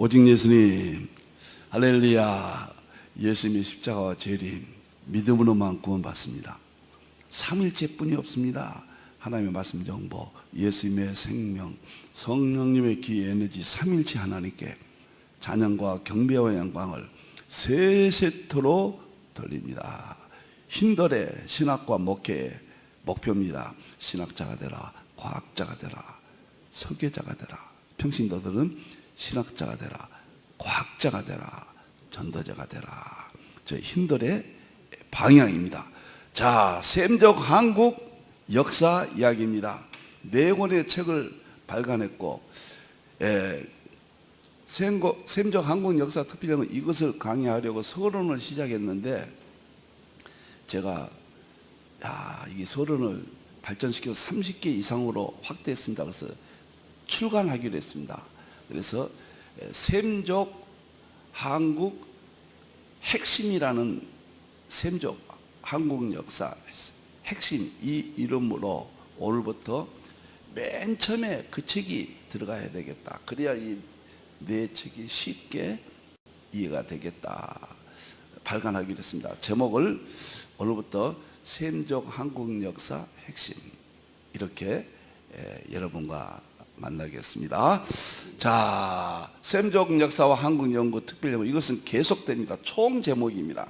오직 예수님, 할렐루야. 예수님의 십자가와 재림, 믿음으로만 구원받습니다. 삼일체뿐이 없습니다. 하나님의 말씀 정보, 예수님의 생명, 성령님의 기 에너지, 삼일체 하나님께 찬양과 경배와 영광을 세세토록 돌립니다. 흰돌의 신학과 목회의 목표입니다. 신학자가 되라, 과학자가 되라, 설교자가 되라. 평신도들은 신학자가 되라, 과학자가 되라, 전도자가 되라. 저 흰돌의 방향입니다. 자, 셈적 한국 역사 이야기입니다. 네 권의 책을 발간했고, 셈적 한국 역사 특별형은 이것을 강의하려고 서론을 시작했는데, 제가 이 서론을 발전시켜서 30개 이상으로 확대했습니다. 그래서 출간하기로 했습니다. 그래서 셈적 한국 핵심이라는 셈적 한국 역사 핵심, 이 이름으로 오늘부터 맨 처음에 그 책이 들어가야 되겠다. 그래야 이 네 책이 쉽게 이해가 되겠다. 발간하기로 했습니다. 제목을 오늘부터 셈적 한국 역사 핵심, 이렇게 여러분과 만나겠습니다. 자, 셈적 역사와 한국 연구 특별연구, 이것은 계속됩니다. 총 제목입니다.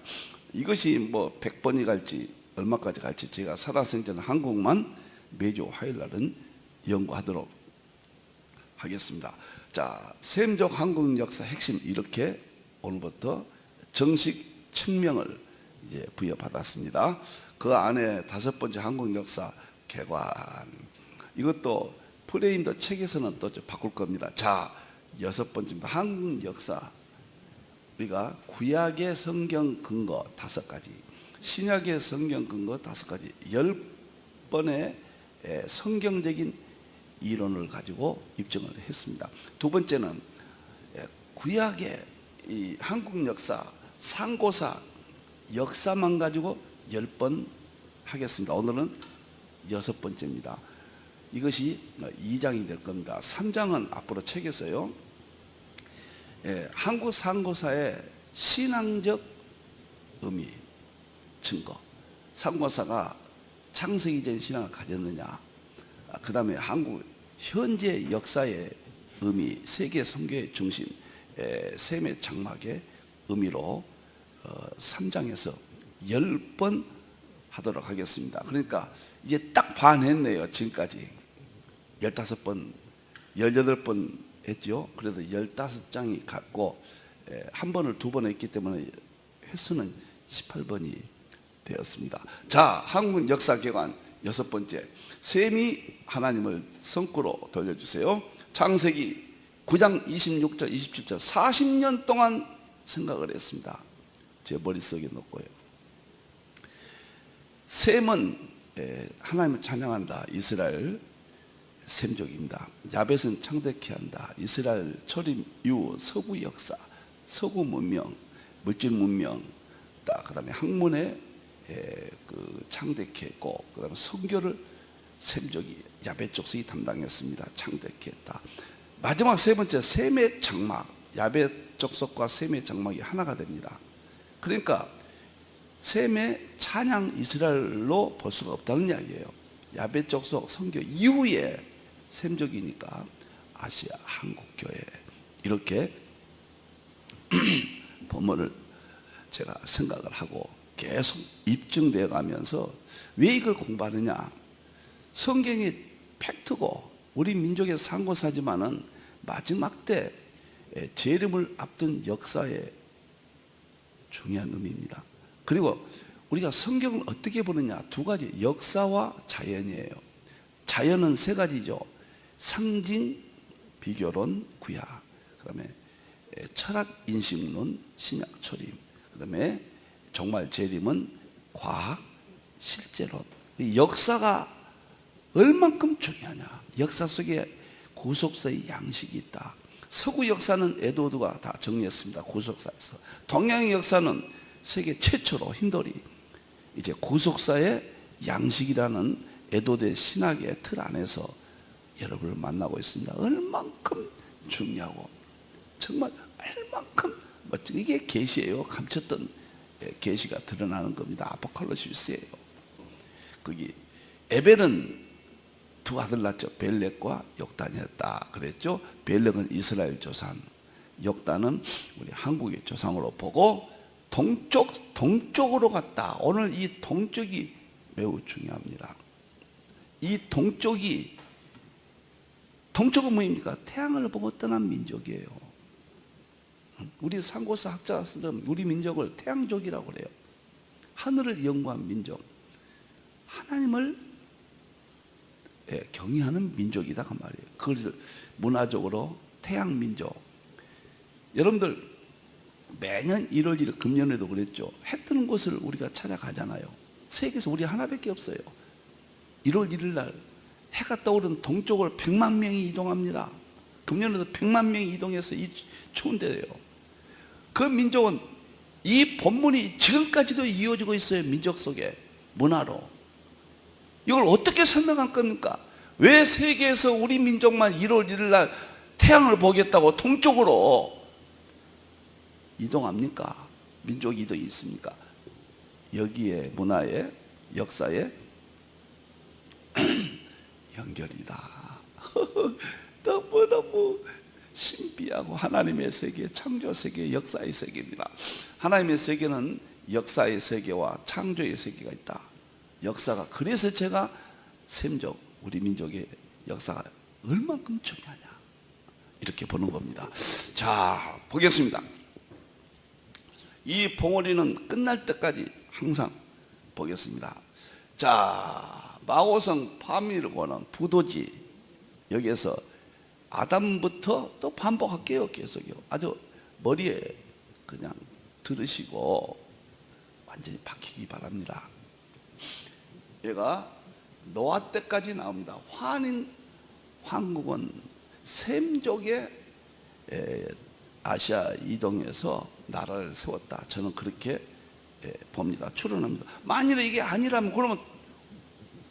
이것이 뭐 100번이 갈지 얼마까지 갈지 제가 살아생전 한국만 매주 화요일날은 연구하도록 하겠습니다. 자, 셈적 한국 역사 핵심, 이렇게 오늘부터 정식 책명을 이제 부여받았습니다. 그 안에 5번째 한국 역사 개관, 이것도 프레임도 책에서는 또 바꿀 겁니다. 자, 6번째입니다. 한국 역사, 우리가 구약의 성경 근거 5가지, 신약의 성경 근거 5가지, 10번의 성경적인 이론을 가지고 입증을 했습니다. 두 번째는 구약의 이 한국 역사, 상고사 역사만 가지고 10번 하겠습니다. 오늘은 6번째입니다. 이것이 2장이 될 겁니다. 3장은 앞으로 책에서요, 한국 상고사의 신앙적 의미, 증거, 상고사가 창세기 전 신앙을 가졌느냐, 그 다음에 한국 현재 역사의 의미, 세계 선교의 중심, 셈의 장막의 의미로 3장에서 10번 하도록 하겠습니다. 그러니까 이제 딱 반 했네요. 지금까지 15번, 18번 했죠. 그래도 15장이 갔고, 한 번을 2번 했기 때문에 횟수는 18번이 되었습니다. 자, 한국 역사 개관 6번째, 셈이 하나님을 성구로 돌려주세요. 창세기 9장 26절 27절 40년 동안 생각을 했습니다. 제 머릿속에 넣고요. 셈은 하나님을 찬양한다. 이스라엘 셈족입니다. 야벳은 창대케 한다. 이스라엘 초림 이후 서구 역사, 서구 문명, 물질 문명, 그 다음에 학문에 그 창대케 했고, 그 다음에 선교를 셈족이 야벳 족속이 담당했습니다. 창대케 했다. 마지막 세 번째, 셈의 장막, 야벳 족속과 셈의 장막이 하나가 됩니다. 그러니까 셈의 찬양 이스라엘로 볼 수가 없다는 이야기예요. 야벳 족속 선교 이후에 셈족이니까 아시아 한국교회, 이렇게 본문을 제가 생각을 하고 계속 입증되어 가면서, 왜 이걸 공부하느냐, 성경이 팩트고 우리 민족의 상고사지만은 마지막 때 재림을 앞둔 역사의 중요한 의미입니다. 그리고 우리가 성경을 어떻게 보느냐, 2가지, 역사와 자연이에요. 자연은 3가지죠. 상징, 비교론, 구약, 그 다음에 철학, 인식론, 신약, 초림, 그 다음에 정말 재림은 과학, 실제론. 역사가 얼만큼 중요하냐, 역사 속에 구속사의 양식이 있다. 서구 역사는 에드워드가 다 정리했습니다. 구속사에서. 동양의 역사는 세계 최초로 흰돌이 이제 구속사의 양식이라는 에드워드의 신학의 틀 안에서 여러분을 만나고 있습니다. 얼만큼 중요하고 정말 얼만큼 멋진 이게 계시예요. 감췄던 계시가 드러나는 겁니다. 아포칼립시스예요. 거기 에벨은 두 아들 낳죠. 벨렉과 역단이었다 그랬죠. 벨렉은 이스라엘 조상, 역단은 우리 한국의 조상으로 보고 동쪽으로 갔다. 오늘 이 동쪽이 매우 중요합니다. 이 동쪽은 뭐입니까? 태양을 보고 떠난 민족이에요. 우리 상고사 학자들은 우리 민족을 태양족이라고 그래요. 하늘을 연구한 민족, 하나님을 경외하는 민족이다 그 말이에요. 그것을 문화적으로 태양민족. 여러분들 매년 1월 1일 금년에도 그랬죠. 해 뜨는 곳을 우리가 찾아가잖아요. 세계에서 우리 하나밖에 없어요. 1월 1일 날 해가 떠오른 동쪽으로 100만 명이 이동합니다. 금년에도 100만 명이 이동해서 이 추운 데예요. 그 민족은 이 본문이 지금까지도 이어지고 있어요. 민족 속에 문화로. 이걸 어떻게 설명할 겁니까? 왜 세계에서 우리 민족만 1월 1일 날 태양을 보겠다고 동쪽으로 이동합니까? 민족 이동이 있습니까? 여기에 문화에 역사에 연결이다. 너무너무 신비하고 하나님의 세계, 창조 세계, 역사의 세계입니다. 하나님의 세계는 역사의 세계와 창조의 세계가 있다. 역사가, 그래서 제가 샘족, 우리 민족의 역사가 얼만큼 중요하냐 이렇게 보는 겁니다. 자, 보겠습니다. 이 봉오리는 끝날 때까지 항상 보겠습니다. 자, 마고성 파밀고는 부도지, 여기에서 아담부터 또 반복할게요. 계속요. 아주 머리에 그냥 들으시고 완전히 박히기 바랍니다. 얘가 노아 때까지 나옵니다. 황국은 셈족의 아시아 이동해서 나라를 세웠다. 저는 그렇게 봅니다. 추론합니다. 만일에 이게 아니라면 그러면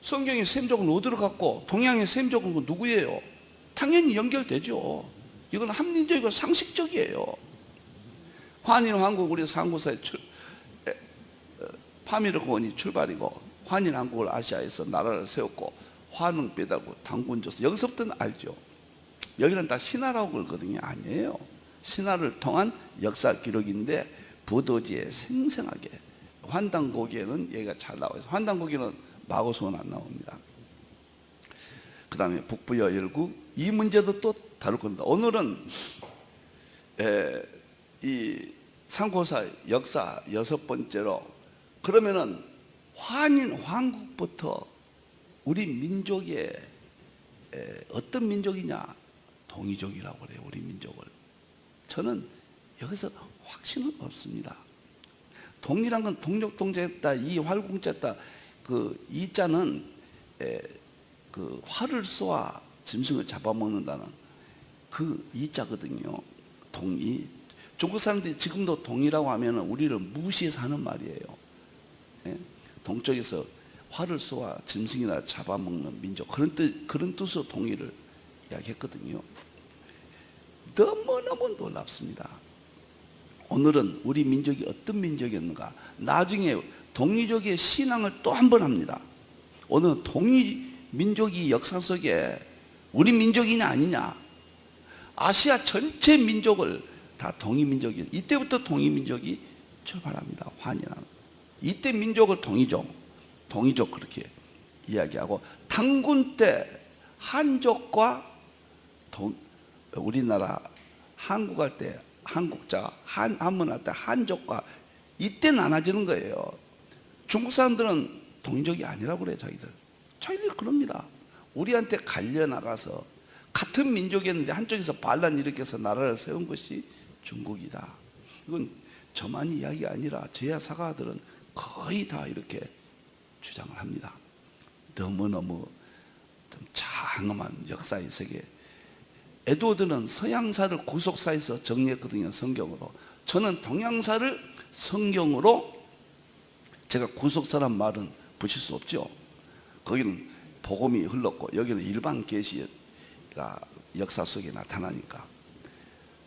성경의 셈족은 어디로 갔고 동양의 셈족은 누구예요? 당연히 연결되죠. 이건 합리적이고 상식적이에요. 환인 왕국, 우리 상고사의 파미르곤이 출발이고 환인 왕국을 아시아에서 나라를 세웠고 환웅 빼달고 당군 줬어. 여기서부터는 알죠. 여기는 다 신화라고 그러거든요. 아니에요. 신화를 통한 역사 기록인데 부도지에 생생하게 환단고기에는 얘기가 잘 나와요. 환단고기는 마고성은 안 나옵니다. 그 다음에 북부여 열국, 이 문제도 또 다룰 겁니다. 오늘은 이 상고사 역사 6번째로, 그러면은 환인 왕국부터 우리 민족의 어떤 민족이냐? 동이족이라고 그래요. 우리 민족을. 저는 여기서 확신은 없습니다. 동이란 건 동족동자했다, 이 활공자했다. 그 이자는 그 활을 쏘아 짐승을 잡아먹는다는 그 이자거든요. 동이. 중국 사람들이 지금도 동이라고 하면 우리를 무시해서 하는 말이에요. 동쪽에서 활을 쏘아 짐승이나 잡아먹는 민족, 그런 뜻으로 동이를 이야기했거든요. 너무너무 놀랍습니다. 오늘은 우리 민족이 어떤 민족이었는가, 나중에 동이족의 신앙을 또 한 번 합니다. 오늘은 동이 민족이 역사 속에 우리 민족이냐 아니냐, 아시아 전체 민족을 다 동이 민족이, 이때부터 동이 민족이 출발합니다. 환이라는 이때 민족을 동이족 그렇게 이야기하고, 당군 때 한족과 우리나라 한국할 때 한국자, 한문할 때 한족과 이때 나눠지는 거예요. 중국 사람들은 동이족이 아니라고 그래요. 자기들 그럽니다. 우리한테 갈려나가서 같은 민족이었는데 한쪽에서 반란 일으켜서 나라를 세운 것이 중국이다. 이건 저만이 이야기가 아니라 제야 사가들은 거의 다 이렇게 주장을 합니다. 너무너무 좀 장엄한 역사의 세계. 에드워드는 서양사를 구속사에서 정리했거든요. 성경으로. 저는 동양사를 성경으로, 제가 구속사란 말은 붙일 수 없죠. 거기는 복음이 흘렀고 여기는 일반 계시가 역사 속에 나타나니까.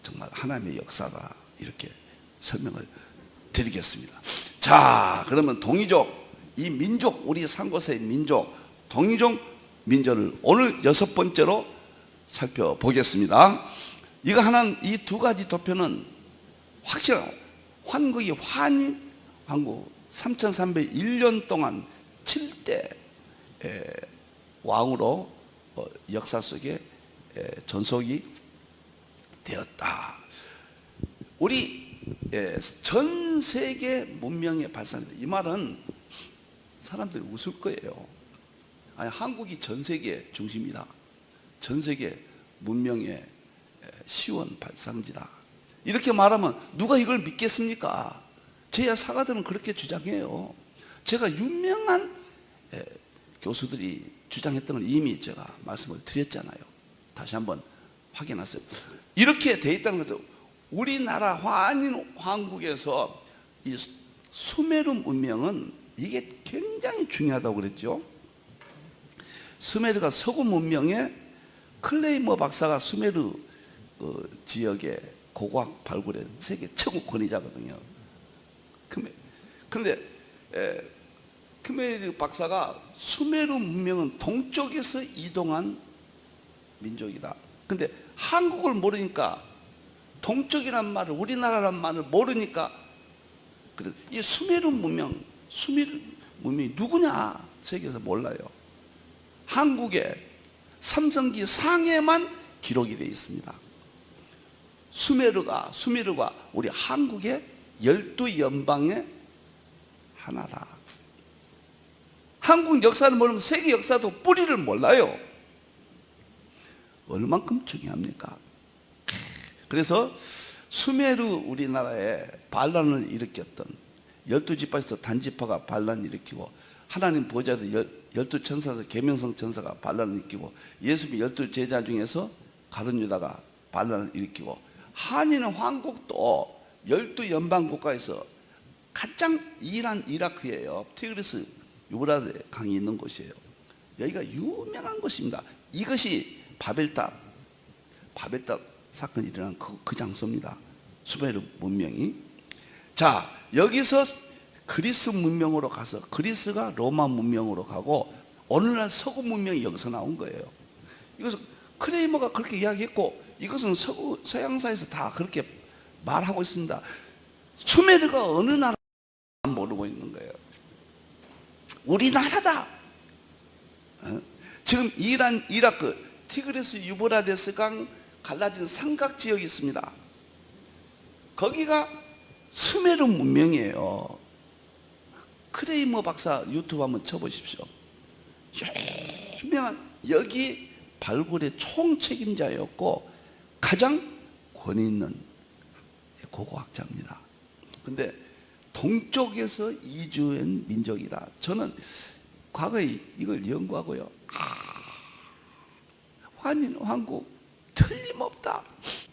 정말 하나님의 역사다, 이렇게 설명을 드리겠습니다. 자, 그러면 동이족, 이 민족, 우리 산곳의 민족, 동이족 민족을 오늘 6번째로 살펴보겠습니다. 이거 하나는, 이 두 가지 도표는 확실한 환국이 환국 3301년 동안 7대 왕으로 역사 속에 전속이 되었다. 우리 전 세계 문명의 발상이다. 이 말은 사람들이 웃을 거예요. 아니, 한국이 전 세계 중심이다. 전 세계 문명의 시원 발상지다. 이렇게 말하면 누가 이걸 믿겠습니까? 제야 사가들은 그렇게 주장해요. 제가 유명한 교수들이 주장했던 걸 이미 제가 말씀을 드렸잖아요. 다시 한번 확인하세요. 이렇게 돼 있다는 거죠. 우리나라 한인 왕국에서 이 수메르 문명은 이게 굉장히 중요하다고 그랬죠. 수메르가 서구 문명의 클레이머 박사가 수메르 지역의 고고학 발굴의 세계 최고 권위자거든요. 그런데 크메르 박사가 수메르 문명은 동쪽에서 이동한 민족이다. 근데 한국을 모르니까, 동쪽이란 말을, 우리나라란 말을 모르니까, 이 수메르 문명이 누구냐 세계에서 몰라요. 한국의 삼성기 상에만 기록이 되어 있습니다. 수메르가 우리 한국의 12연방의 하나다. 한국 역사를 모르면 세계 역사도 뿌리를 몰라요. 얼만큼 중요합니까? 그래서 수메르, 우리나라에 반란을 일으켰던 12지파에서 단지파가 반란을 일으키고, 하나님 보좌에서 12천사에서 계명성 천사가 반란을 일으키고, 예수님의 12제자 중에서 가룟 유다가 반란을 일으키고, 한인 왕국도 12연방 국가에서 가장 이란 이라크예요. 티그리스 유브라데 강이 있는 곳이에요. 여기가 유명한 곳입니다. 이것이 바벨탑 사건이 일어난 그 장소입니다. 수메르 문명이. 자, 여기서 그리스 문명으로 가서, 그리스가 로마 문명으로 가고, 오늘날 서구 문명이 여기서 나온 거예요. 이것은 크레이머가 그렇게 이야기했고, 이것은 서양사에서 다 그렇게 말하고 있습니다. 수메르가 어느 나라 모르고 있는 거예요. 우리나라다. 지금 이란, 이라크, 티그리스 유브라데스 강 갈라진 삼각 지역이 있습니다. 거기가 수메르 문명이에요. 크레이머 박사 유튜브 한번 쳐보십시오. 유명한, 여기 발굴의 총책임자였고 가장 권위 있는 고고학자입니다. 근데 동쪽에서 이주한 민족이다. 저는 과거에 이걸 연구하고요, 한인 왕국 틀림없다.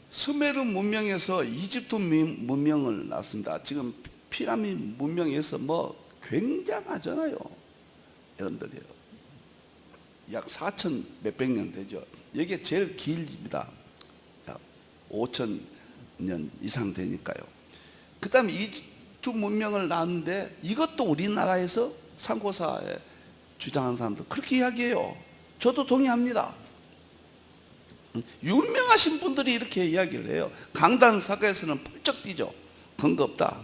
수메르 문명에서 이집트 문명을 낳습니다. 지금 피라미드 문명에서 뭐 굉장하잖아요. 여러분들이요, 약 4천 몇백 년 되죠. 이게 제일 길입니다. 약 5천 년 이상 되니까요. 그 다음에 이집트 문명을 낳았는데, 이것도 우리나라에서 상고사에 주장하는 사람들 그렇게 이야기해요. 저도 동의합니다. 유명하신 분들이 이렇게 이야기를 해요. 강단 사가에서는 펄쩍 뛰죠. 근거 없다,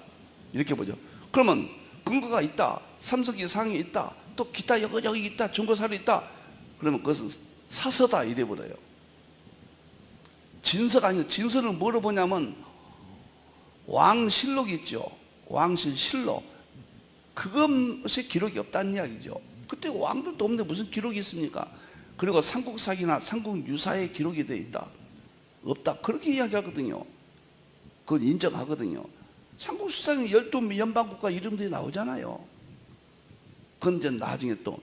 이렇게 보죠. 그러면 근거가 있다, 삼성기 상이 있다, 또 기타 여기 있다, 중고사로 있다, 그러면 그것은 사서다 이래버려요. 진서가 아니고, 진서를 뭐로 보냐면 왕실록 있죠. 왕실 실록, 그것이 기록이 없다는 이야기죠. 그때 왕들도 없는데 무슨 기록이 있습니까? 그리고 삼국사기나 삼국유사에 기록이 되어 있다, 없다, 그렇게 이야기하거든요. 그걸 인정하거든요. 삼국수사에 12연방국가 이름들이 나오잖아요. 그건 이제 나중에 또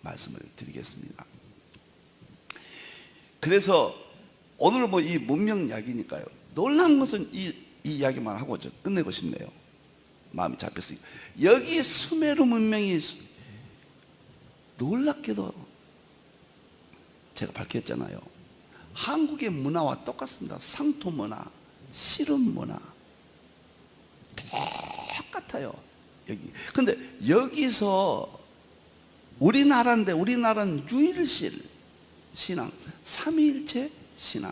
말씀을 드리겠습니다. 그래서 오늘 뭐 이 문명 이야기니까요, 놀라운 것은 이 이야기만 하고 저 끝내고 싶네요. 마음이 잡혔으니까. 여기 수메르 문명이 놀랍게도 제가 밝혔잖아요. 한국의 문화와 똑같습니다. 상토 문화, 씨름 문화 똑같아요. 여기. 근데 여기서 우리나라인데 우리나라는 유일신 신앙, 삼위일체 신앙,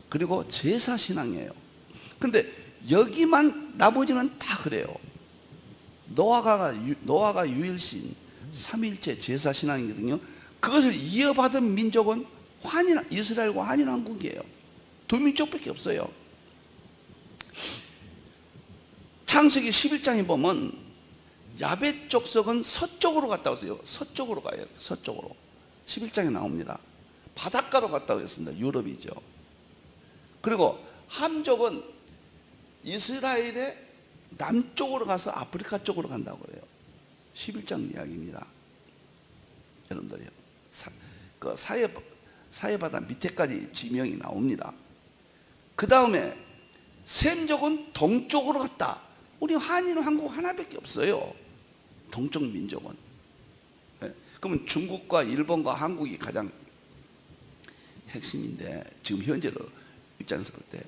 그리고 제사 신앙이에요. 근데 여기만 나머지는 다 그래요. 노아가 유일신 삼위일체 제사 신앙이거든요. 그것을 이어받은 민족은 이스라엘과 한인왕국이에요. 두 민족밖에 없어요. 창세기 11장에 보면 야벳 족속은 서쪽으로 갔다고 했어요. 서쪽으로 가요. 서쪽으로. 11장에 나옵니다. 바닷가로 갔다고 했습니다. 유럽이죠. 그리고 함족은 이스라엘의 남쪽으로 가서 아프리카 쪽으로 간다고 그래요. 11장 이야기입니다. 여러분들이요. 그 사해바다 밑에까지 지명이 나옵니다. 그 다음에 셈족은 동쪽으로 갔다. 우리 한인은 한국 하나밖에 없어요. 동쪽 민족은. 네. 그러면 중국과 일본과 한국이 가장 핵심인데, 지금 현재로 입장에서 볼 때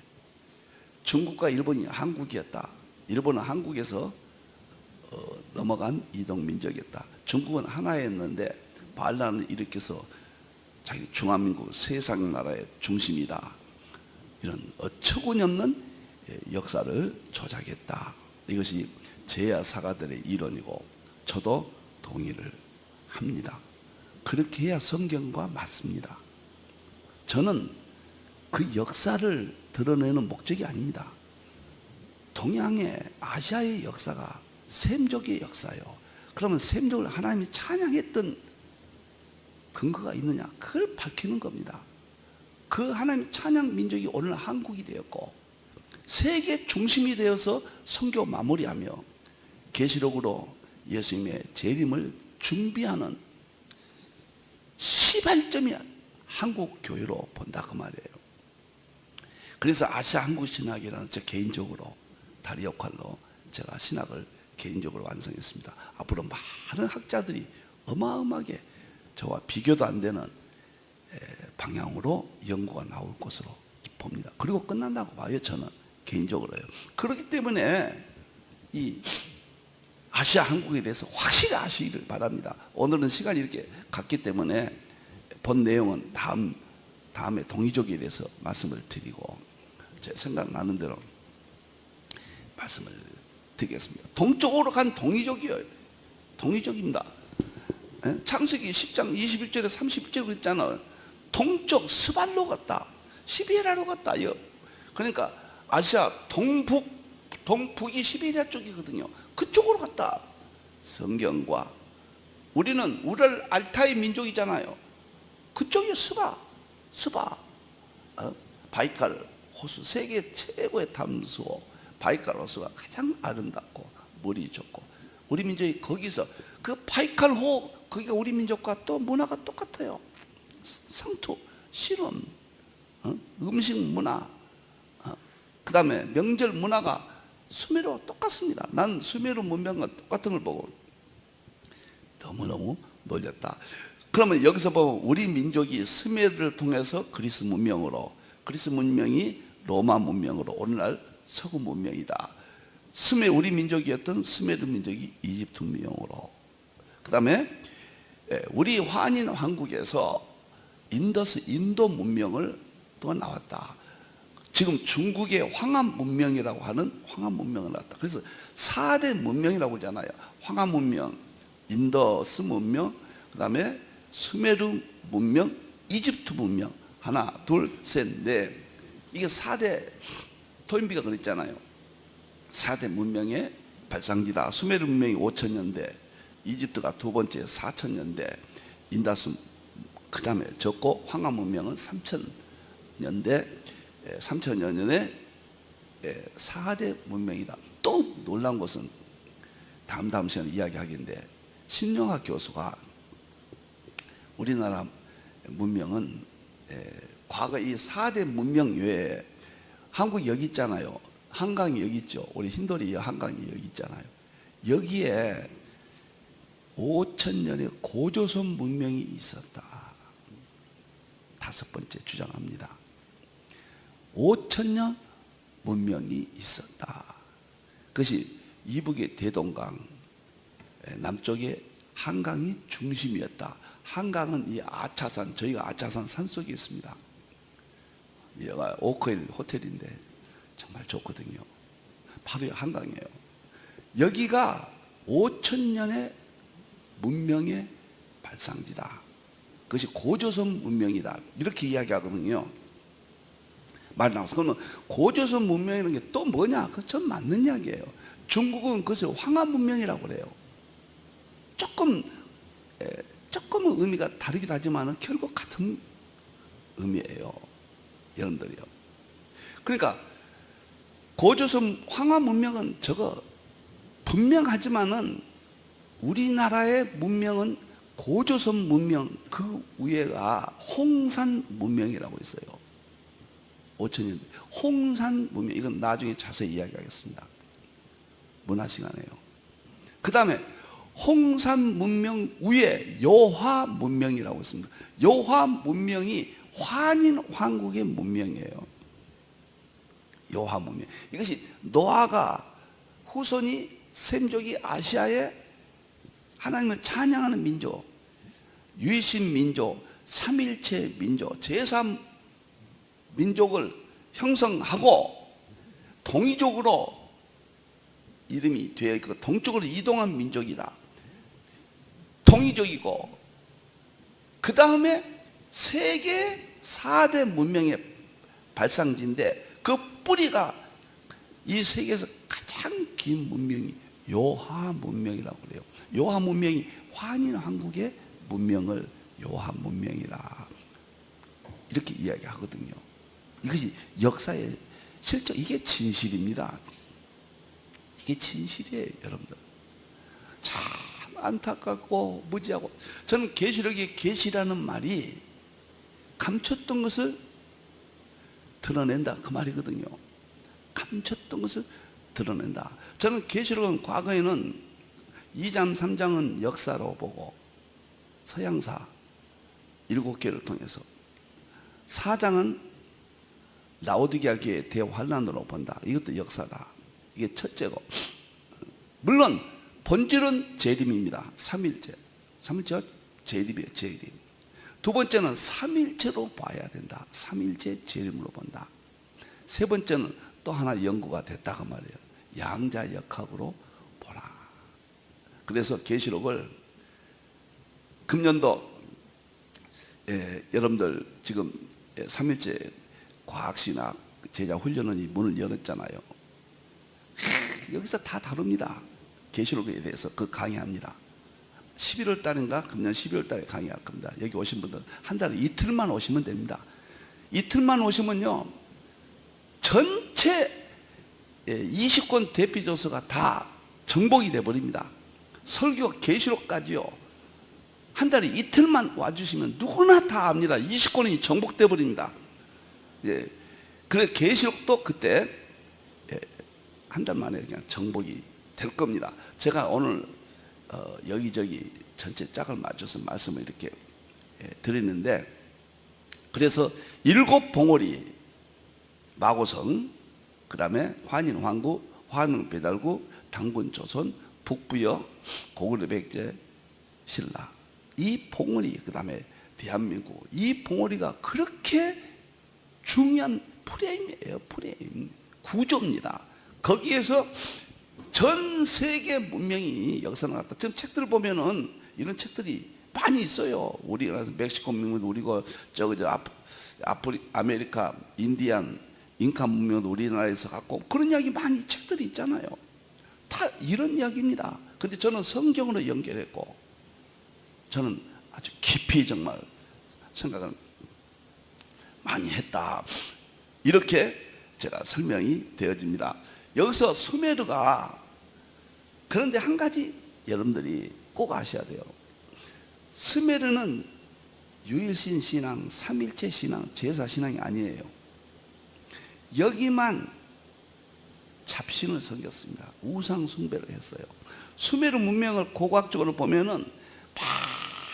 중국과 일본이 한국이었다. 일본은 한국에서 넘어간 이동민족이었다. 중국은 하나였는데 반란을 일으켜서 자기 중화민국 세상 나라의 중심이다. 이런 어처구니없는 역사를 조작했다. 이것이 제야 사가들의 이론이고 저도 동의를 합니다. 그렇게 해야 성경과 맞습니다. 저는 그 역사를 드러내는 목적이 아닙니다. 동양의 아시아의 역사가 셈족의 역사예요. 그러면 셈족을 하나님이 찬양했던 근거가 있느냐? 그걸 밝히는 겁니다. 그 하나님 찬양 민족이 오늘 한국이 되었고 세계 중심이 되어서 선교 마무리하며 계시록으로 예수님의 재림을 준비하는 시발점이 한국 교회로 본다 그 말이에요. 그래서 아시아 한국 신학이라는 제 개인적으로 다리 역할로 제가 신학을 개인적으로 완성했습니다. 앞으로 많은 학자들이 어마어마하게 저와 비교도 안 되는 방향으로 연구가 나올 것으로 봅니다. 그리고 끝난다고 봐요. 저는 개인적으로요. 그렇기 때문에 이 아시아 한국에 대해서 확실히 아시기를 바랍니다. 오늘은 시간이 이렇게 갔기 때문에 본 내용은 다음에 동이족에 대해서 말씀을 드리고 제 생각나는 대로 말씀을 드리겠습니다. 동쪽으로 간 동이족이에요. 동이족입니다. 창세기 10장 21절에 31절에 그랬잖아요. 동쪽 스발로 갔다. 시베리아로 갔다. 그러니까 아시아 동북이 시베리아 쪽이거든요. 그쪽으로 갔다. 성경과 우리는 우랄 알타이 민족이잖아요. 그쪽이 스바 바이칼 호수, 세계 최고의 담수호 바이칼 호수가 가장 아름답고 물이 좋고 우리 민족이 거기서 그 바이칼 호 거기가 우리 민족과 또 문화가 똑같아요. 상투, 실험, 음식 문화, 그 다음에 명절 문화가 수메르와 똑같습니다. 난 수메르 문명과 똑같은 걸 보고 너무너무 놀랐다. 그러면 여기서 보면 우리 민족이 수메르를 통해서 그리스 문명으로, 그리스 문명이 로마 문명으로 오늘날 서구 문명이다. 우리 민족이었던 수메르 민족이 이집트 문명으로, 그 다음에 우리 한인 왕국에서 인도 문명을 또 나왔다. 지금 중국의 황한 문명이라고 하는 황한 문명을 나왔다. 그래서 4대 문명이라고 하잖아요. 황한 문명, 인더스 문명, 그 다음에 수메르 문명, 이집트 문명. 하나, 둘, 셋, 넷. 이게 4대, 토인비가 그랬잖아요. 4대 문명의 발상지다. 수메르 문명이 5000년대, 이집트가 두 번째 4000년대, 인다스 그 다음에 적고 황한 문명은 3000년대, 3000여 년에 4대 문명이다. 또 놀라운 것은 다음 시간에 이야기하겠는데, 신용학 교수가 우리나라 문명은 과거 이 4대 문명 외에 한국 여기 있잖아요. 한강이 여기 있죠. 우리 흰돌이 한강이 여기 있잖아요. 여기에 5000년의 고조선 문명이 있었다. 5번째 주장합니다. 5천년 문명이 있었다. 그것이 이북의 대동강, 남쪽의 한강이 중심이었다. 한강은 이 아차산, 저희가 아차산 산속에 있습니다. 여기가 오크힐 호텔인데 정말 좋거든요. 바로 한강이에요. 여기가 5천년의 문명의 발상지다. 그것이 고조선 문명이다. 이렇게 이야기하거든요. 말 나와서. 그러면 고조선 문명이라는 게 또 뭐냐? 그건 전 맞는 이야기예요. 중국은 그것을 황하 문명이라고 그래요. 조금은 의미가 다르긴 하지만 결국 같은 의미예요. 여러분들이요. 그러니까 고조선 황하 문명은 저거 분명하지만은 우리나라의 문명은 고조선 문명 그 위에가 홍산 문명이라고 있어요. 5천년 홍산 문명, 이건 나중에 자세히 이야기하겠습니다. 문화 시간에요. 그 다음에 홍산 문명 위에 요화 문명이라고 있습니다. 요화 문명이 환인 왕국의 문명이에요. 요화 문명. 이것이 노아가 후손이 셈족이 아시아에 하나님을 찬양하는 민족, 유신 민족, 삼일체 민족, 제3 민족을 형성하고 동이족으로 이름이 되어 있고 동쪽으로 이동한 민족이다. 동이족이고 그 다음에 세계 4대 문명의 발상지인데 그 뿌리가 이 세계에서 가장 긴 문명이 요하 문명이라고 그래요. 요하 문명이 환인 왕국의 문명을 요하 문명이라 이렇게 이야기하거든요. 이것이 역사의 실제 이게 진실입니다. 이게 진실이에요, 여러분들. 참 안타깝고 무지하고. 저는 계시록의 계시라는 말이 감췄던 것을 드러낸다 그 말이거든요. 감췄던 것을 드러낸다. 저는 계시록은 과거에는 2장 3장은 역사로 보고 서양사 7개를 통해서 4장은 라오디게아 교회의 대환란으로 본다. 이것도 역사다. 이게 첫째고, 물론 본질은 재림입니다. 삼일체가 재림이에요. 재림. 두 번째는 삼일체로 봐야 된다. 삼일체 재림으로 본다. 세 번째는 또 하나 연구가 됐다고 말이에요. 양자역학으로 보라. 그래서 계시록을 금년도 여러분들 지금 삼일체 과학신학 제자 훈련원이 문을 열었잖아요. 여기서 다 다룹니다. 계시록에 대해서 그 강의합니다. 11월 달인가 금년 12월 달에 강의할 겁니다. 여기 오신 분들 한 달에 이틀만 오시면 됩니다. 이틀만 오시면요 전체 20권 대피조서가 다 정복이 돼버립니다. 설교 계시록까지요 한 달에 이틀만 와주시면 누구나 다 압니다. 20권이 정복돼 버립니다. 예, 그래 계시록도 그때 한 달 만에 그냥 정복이 될 겁니다. 제가 오늘 여기저기 전체 짝을 맞춰서 말씀을 이렇게 드리는데, 그래서 7 봉오리 마고성, 그 다음에 환인 황국, 환웅 배달국, 당군 조선, 북부여, 고구려 백제, 신라, 이 봉오리, 그 다음에 대한민국, 이 봉오리가 그렇게 중요한 프레임이에요. 프레임 구조입니다. 거기에서 전 세계 문명이 역사를 나갔다. 지금 책들을 보면은 이런 책들이 많이 있어요. 우리나라에서 멕시코 문명도 우리고 아메리카 인디안 잉카 문명도 우리나라에서 갖고 그런 이야기 많이 책들이 있잖아요. 다 이런 이야기입니다. 근데 저는 성경으로 연결했고 저는 아주 깊이 정말 생각을 많이 했다. 이렇게 제가 설명이 되어집니다. 여기서 수메르가, 그런데 한 가지 여러분들이 꼭 아셔야 돼요. 수메르는 유일신 신앙, 삼일체 신앙, 제사 신앙이 아니에요. 여기만 잡신을 섬겼습니다. 우상 숭배를 했어요. 수메르 문명을 고고학적으로 보면은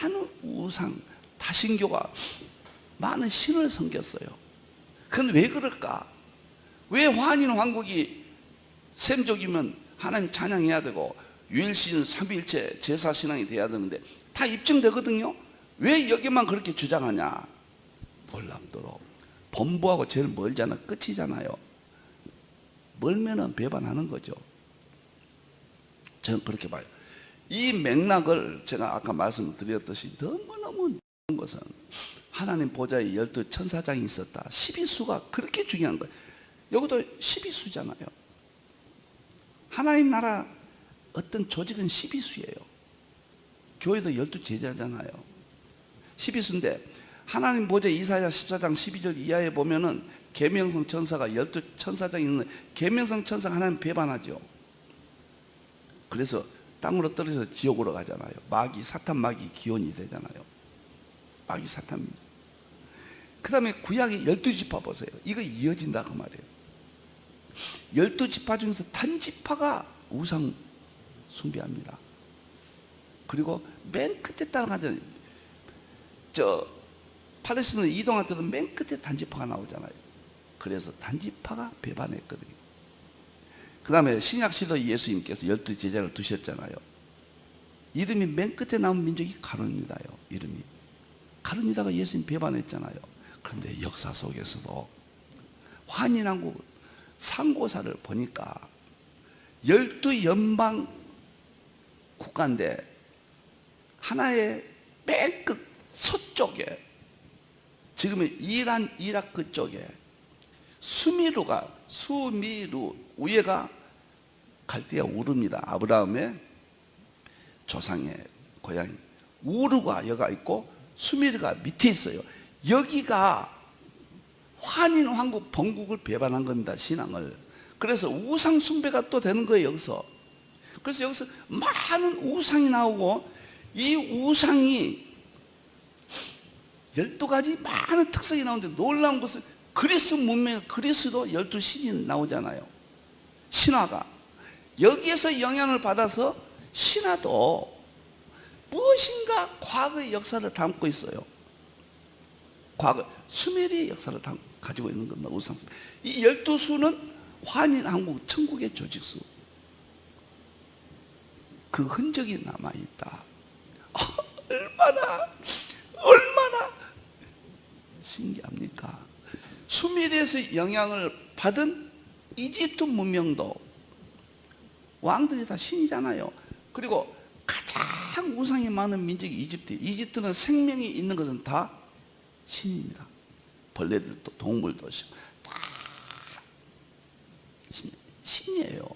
많은 우상, 다신교가 많은 신을 섬겼어요. 그건 왜 그럴까? 왜 환인 왕국이 셈족이면 하나님 찬양해야 되고 유일신 삼위일체 제사신앙이 돼야 되는데 다 입증되거든요. 왜 여기만 그렇게 주장하냐? 놀랍도록 본부하고 제일 멀잖아. 끝이잖아요. 멀면은 배반하는 거죠. 저는 그렇게 봐요. 이 맥락을 제가 아까 말씀드렸듯이 너무너무 좋은 것은 하나님 보좌에 12천사장이 있었다. 12수가 그렇게 중요한 거예요. 여기도 12수잖아요. 하나님 나라 어떤 조직은 12수예요. 교회도 12제자잖아요. 12수인데 하나님 보좌 이사야 14장 12절 이하에 보면은 계명성 천사가 12천사장이 있는데 계명성 천사가 하나님 배반하죠. 그래서 땅으로 떨어져서 지옥으로 가잖아요. 마귀, 사탄 마귀 기원이 되잖아요. 마귀 사탄입니다. 그 다음에 구약의 12지파 보세요. 이거 이어진다 그 말이에요. 12지파 중에서 단지파가 우상 숭배합니다. 그리고 맨 끝에 따라가잖아요. 팔레스tina 이동할 때도 맨 끝에 단지파가 나오잖아요. 그래서 단지파가 배반했거든요. 그 다음에 신약시대 예수님께서 12제자를 두셨잖아요. 이름이 맨 끝에 나온 민족이 가룟유다요. 이름이 가룟유다가 예수님 배반했잖아요. 그런데 역사 속에서도 환인왕국 상고사를 보니까 12연방 국가인데 하나의 맨 끝 서쪽에 지금의 이란 이라크 쪽에 수미루 위에가 갈대아 우르입니다. 아브라함의 조상의 고향이 우르가 여가 있고 수미르가 밑에 있어요. 여기가 환인 왕국 본국을 배반한 겁니다. 신앙을. 그래서 우상 숭배가 또 되는 거예요. 여기서. 그래서 여기서 많은 우상이 나오고 이 우상이 12가지 많은 특성이 나오는데 놀라운 것은 그리스 문명, 그리스도 12신이 나오잖아요. 신화가 여기에서 영향을 받아서 신화도 무엇인가 과거의 역사를 담고 있어요. 과거 수메르의 역사를 가지고 있는 겁니다. 우상수. 이 12수는 환인 왕국 천국의 조직수. 그 흔적이 남아있다. 얼마나 신기합니까? 수메르에서 영향을 받은 이집트 문명도 왕들이 다 신이잖아요. 그리고 가장 우상이 많은 민족이 이집트는 생명이 있는 것은 다 신입니다. 벌레들도 동물도 다 신이에요.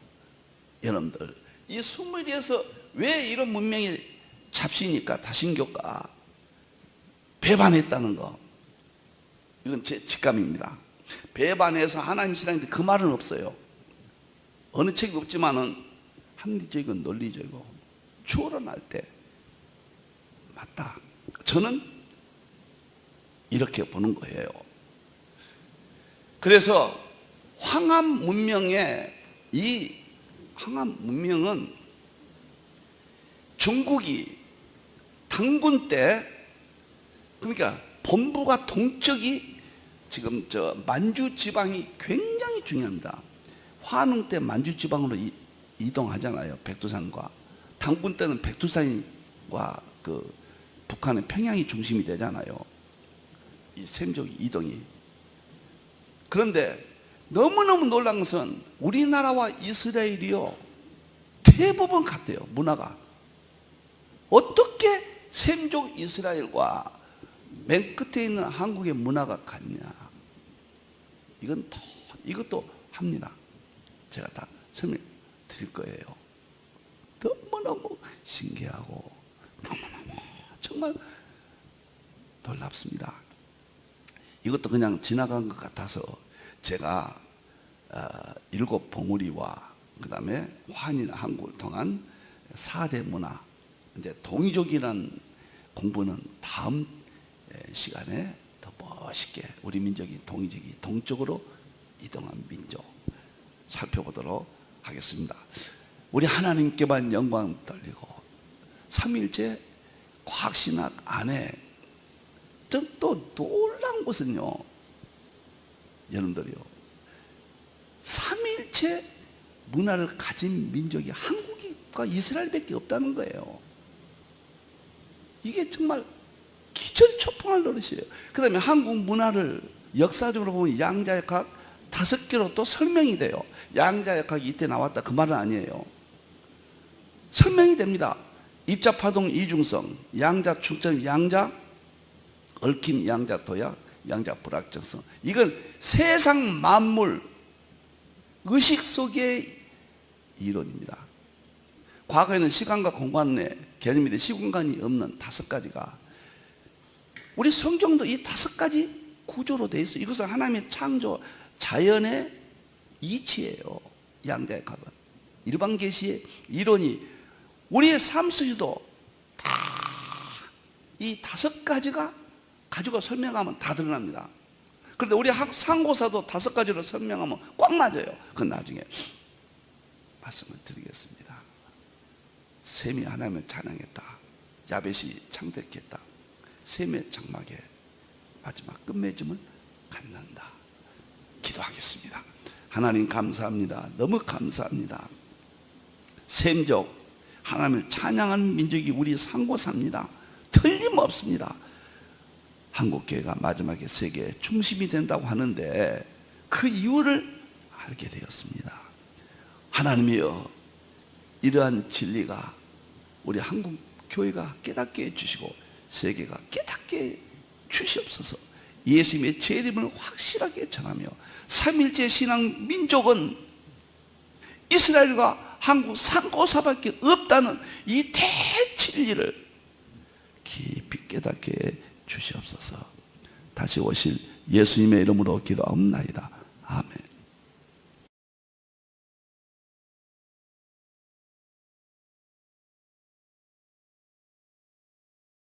여러분들 이 수메르에서 왜 이런 문명이 잡시니까 다신교가 배반했다는 거, 이건 제 직감입니다. 배반해서 하나님 신앙인데 그 말은 없어요. 어느 책이 없지만은 합리적이고 논리적이고 추론할 때 맞다. 저는 이렇게 보는 거예요. 그래서 황암 문명의 이 황암 문명은 중국이 당군 때, 그러니까 본부가 동쪽이 지금 만주 지방이 굉장히 중요합니다. 환웅 때 만주 지방으로 이동하잖아요. 백두산과 당군 때는 백두산과 그 북한의 평양이 중심이 되잖아요. 이 셈족 이동이. 그런데 너무너무 놀란 것은 우리나라와 이스라엘이요 대부분 같대요. 문화가. 어떻게 셈족 이스라엘과 맨 끝에 있는 한국의 문화가 같냐? 이것도 합니다. 제가 다 설명 드릴 거예요. 너무너무 신기하고 너무너무 정말 놀랍습니다. 이것도 그냥 지나간 것 같아서 제가 7 봉우리와 그 다음에 환인 한국을 통한 4대 문화, 이제 동이족이라는 공부는 다음 시간에 더 멋있게 우리 민족이 동이족이 동쪽으로 이동한 민족 살펴보도록 하겠습니다. 우리 하나님께만 영광 돌리고 삼일째 과학신학 안에 또 놀라운 것은요, 여러분들이요, 삼위일체 문화를 가진 민족이 한국과 이스라엘밖에 없다는 거예요. 이게 정말 기절초풍할 노릇이에요. 그 다음에 한국 문화를 역사적으로 보면 양자역학 5개로 또 설명이 돼요. 양자역학이 이때 나왔다 그 말은 아니에요. 설명이 됩니다. 입자파동 이중성, 양자 충전, 양자 얽힘, 양자 도약, 양자 불확정성. 이건 세상 만물 의식 속의 이론입니다. 과거에는 시간과 공간의 개념인데 시공간이 없는 5가지가, 우리 성경도 이 5가지 구조로 되어 있어요. 이것은 하나님의 창조 자연의 이치예요. 양자역학은 일반 계시의 이론이 우리의 삶 속에도 다 이 5가지가 가지고 설명하면 다 드러납니다. 그런데 우리 상고사도 5가지로 설명하면 꽉 맞아요. 그건 나중에 말씀을 드리겠습니다. 셈이 하나님을 찬양했다. 야벳이 창대했다. 셈의 장막에 마지막 끝맺음을 갖는다. 기도하겠습니다. 하나님 감사합니다. 너무 감사합니다. 셈족 하나님을 찬양하는 민족이 우리 상고사입니다. 틀림없습니다. 한국교회가 마지막에 세계의 중심이 된다고 하는데 그 이유를 알게 되었습니다. 하나님이여, 이러한 진리가 우리 한국교회가 깨닫게 해주시고 세계가 깨닫게 주시옵소서. 예수님의 재림을 확실하게 전하며 삼일째 신앙 민족은 이스라엘과 한국 상고사밖에 없다는 이 대진리를 깊이 깨닫게 주시옵소서. 다시 오실 예수님의 이름으로 기도하옵나이다.